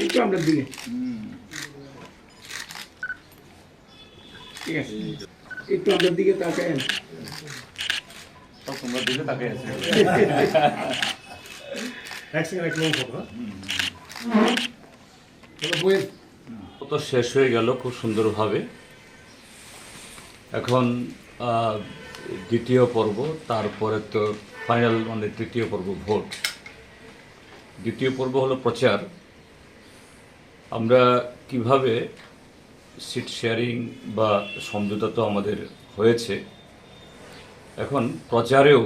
একটু আপনার দিকে ঠিক আছে, একটু আপনার দিকে তাকায় তোমার দিকে তাকাই আছে তো শেষ হয়ে গেল খুব সুন্দরভাবে। এখন দ্বিতীয় পর্ব, তারপরে তো ফাইনাল মানে তৃতীয় পর্ব ভোট। দ্বিতীয় পর্ব হলো প্রচার। আমরা কিভাবে সিট শেয়ারিং বা সমঝোতা তো আমাদের হয়েছে, এখন প্রচারেও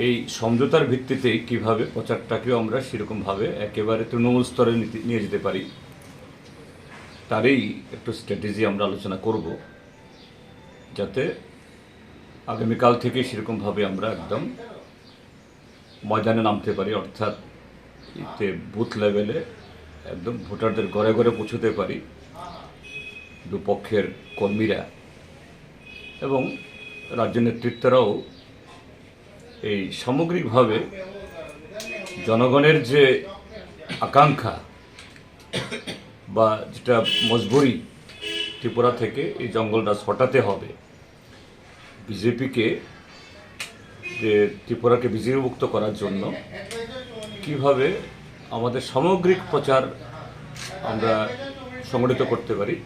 এই সমঝোতার ভিত্তিতেই কিভাবে প্রচারটাকেও আমরা সেরকমভাবে একেবারে তৃণমূল স্তরে নিয়ে যেতে পারি, তারই একটু স্ট্র্যাটেজি আমরা আলোচনা করব, যাতে আগামীকাল থেকে সেরকমভাবে আমরা একদম ময়দানে নামতে পারি, অর্থাৎ এতে বুথ লেভেলে একদম ভোটারদের ঘরে ঘরে পৌঁছতে পারি, দুপক্ষের কর্মীরা এবং রাজ্য নেতৃত্বরাও এই সামগ্রিকভাবে জনগণের যে আকাঙ্ক্ষা বা যেটা মজবুরি ত্রিপুরা থেকে এই জঙ্গলরাজ হটাতে হবে, বিজেপিকে যে ত্রিপুরাকে বিজেপিমুক্ত করার জন্য কিভাবে আমাদের সামগ্রিক প্রচার আমরা সংগঠিত করতে পারি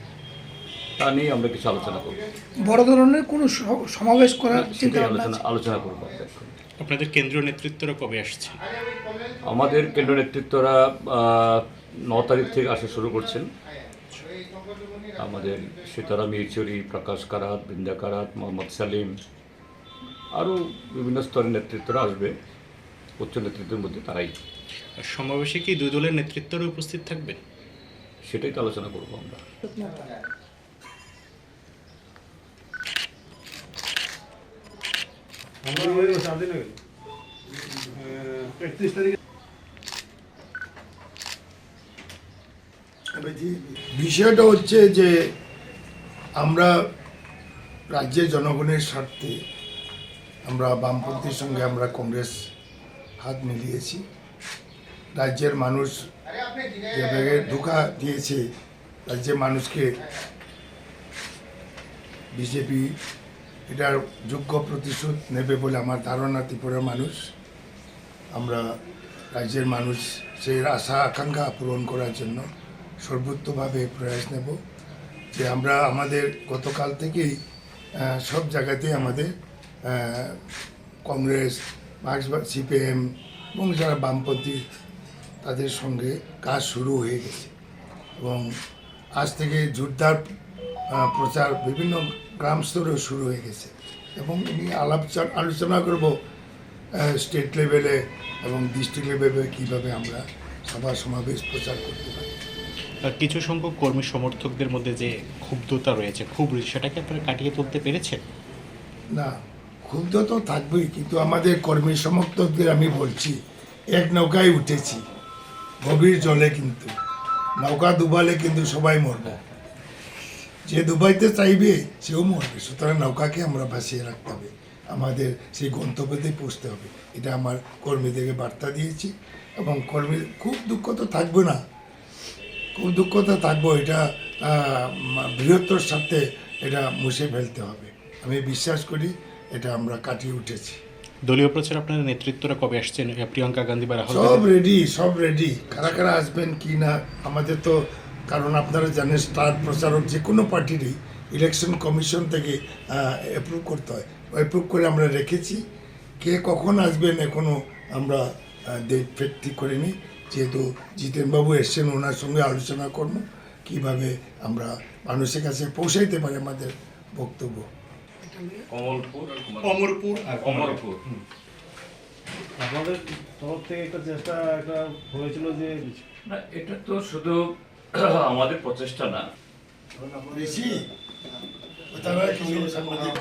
তা নিয়ে আমরা কিছু আলোচনা করব। বড় ধরনের কোনো সমাবেশ করার চিন্তা আলোচনা করব। আপনাদের কেন্দ্রীয় নেতৃত্বরা কবে আসছে? আমাদের কেন্দ্রীয় নেতৃত্বরা 9 তারিখ থেকে আসা শুরু করছেন। আমাদের সীতারাম ইয়েচুরি, প্রকাশ কারাত, বৃন্দা কারাত, মোহাম্মদ সালিম, আরও বিভিন্ন স্তরের নেতৃত্বরা আসবে। উচ্চ নেতৃত্বের মধ্যে তারাই। সমাবেশে কি দুই দলের নেতৃত্বরা উপস্থিত থাকবে? সেটাই তো আলোচনা করবো আমরা। বিষয়টা হচ্ছে যে আমরা রাজ্যের জনগণের স্বার্থে আমরা বামপন্থীর সঙ্গে আমরা কংগ্রেস হাত মিলিয়েছি। রাজ্যের মানুষ যেভাবে ধোঁকা দিয়েছে, রাজ্যের মানুষকে বিজেপি এটার যোগ্য প্রতিশোধ নেবে বলে আমার ধারণা। ত্রিপুরার মানুষ, আমরা রাজ্যের মানুষ সেই আশা আকাঙ্ক্ষা পূরণ করার জন্য সর্বোত্তভাবে প্রয়াস নেব। যে আমরা আমাদের গতকাল থেকেই সব জায়গাতেই আমাদের কংগ্রেস, মার্ক্সবাদী, সিপিএম এবং যারা বামপন্থী তাদের সঙ্গে কাজ শুরু হয়ে গেছে এবং আজ থেকে জোরদার প্রচার বিভিন্ন গ্রাম স্তরেও শুরু হয়ে গেছে এবং আমি আলোচনা করব স্টেট লেভেলে এবং ডিস্ট্রিক্ট লেভেলে কীভাবে আমরা সভা সমাবেশ প্রচার করতে পারি। কিছু সংখ্যক কর্মী সমর্থকদের মধ্যে যে ক্ষুব্ধতা রয়েছে, সেটাকে আপনারা কাটিয়ে তুলতে পেরেছেন? না, ক্ষুব্ধ তো থাকবেই, কিন্তু আমাদের কর্মী সমর্থকদের আমি বলছি, এক নৌকায় উঠেছি গভীর জলে, কিন্তু নৌকা ডুবালে কিন্তু সবাই মরবে, যে ডুবাইতে চাইবে সেও মরবে। সুতরাং নৌকাকে আমরা ভাসিয়ে রাখতে হবে, আমাদের সেই গন্তব্যতে পৌঁছতে হবে। এটা আমার কর্মীদেরকে বার্তা দিয়েছি এবং কর্মী খুব দুঃখ তো থাকবে না, খুব দুঃখ তো থাকবো, এটা বৃহত্তর স্বার্থে এটা মুছে ফেলতে হবে। আমি বিশ্বাস করি এটা আমরা কাটিয়ে উঠেছি। দলীয় প্রচার আপনাদের নেতৃত্বরা কবে আসছেন? প্রিয়াঙ্কা গান্ধী বা রাহুল? সব রেডি। কারা কারা আসবেন কি না আমাদের তো, কারণ আপনারা জানেন স্টার প্রচারক যে কোনো পার্টিরই ইলেকশন কমিশন থেকে অ্যাপ্রুভ করতে হয়, অ্যাপ্রুভ করে আমরা রেখেছি। কে কখন আসবেন এখনও আমরা ডেট ফেট ঠিক করিনি, যেহেতু জিতেনবাবু এসছেন, ওনার সঙ্গে আলোচনা করব কীভাবে আমরা মানুষের কাছে পৌঁছাইতে পারি আমাদের বক্তব্য। অমরপুর আর অমরপুর আপনাদের তরফ থেকে একটা চেষ্টা একটা হয়েছিল যে না, এটা তো শুধু আমাদের প্রচেষ্টা না, বেশি তারা কিছু সাংবাদিক